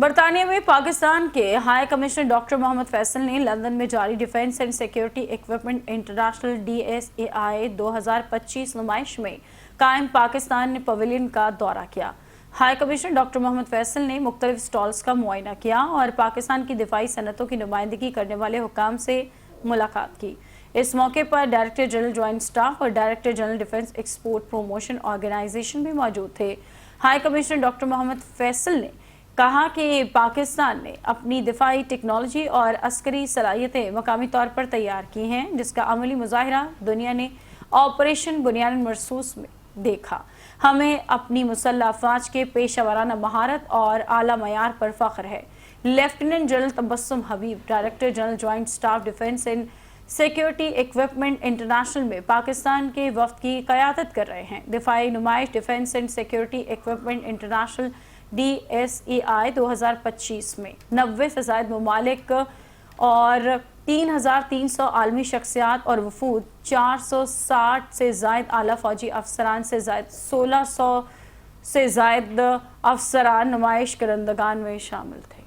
برطانیہ میں پاکستان کے high commissioner doctor Muhammad Faisal نے لندن میں جاری defence and security equipment international DSAI 2025 نمائش میں قائم پاکستان پویلین کا دورہ کیا۔ High commissioner doctor Muhammad Faisal نے مختلف سٹالز کا معائنہ کیا اور پاکستان کی دفاعی صنعتوں کی نمائندگی کرنے والے حکام سے ملاقات کی۔ اس موقع پر ڈائریکٹر جنرل جوائنٹ سٹاف اور director general defence export promotion organisation بھی موجود تھے۔ High commissioner doctor Muhammad Faisal نے کہا کہ پاکستان نے اپنی دفاعی ٹیکنالوجی اور عسکری صلاحیتیں مقامی طور پر تیار کی ہیں، جس کا عملی مظاہرہ دنیا نے آپریشن بنیاد مرصوص میں دیکھا۔ ہمیں اپنی مسلح افواج کے پیشہ ورانہ مہارت اور اعلیٰ معیار پر فخر ہے۔ Lieutenant general Tabassum Habib, director general joint staff defence and security equipment international میں پاکستان کے وفد کی قیادت کر رہے ہیں۔ دفاعی نمائش defence and security equipment international DSAI 2025 میں 90 سے زائد ممالک اور 3,300 عالمی شخصیات اور وفود، 460 سے زائد اعلیٰ فوجی افسران سے زائد 1600 سے زائد افسران نمائش کنندگان میں شامل تھے۔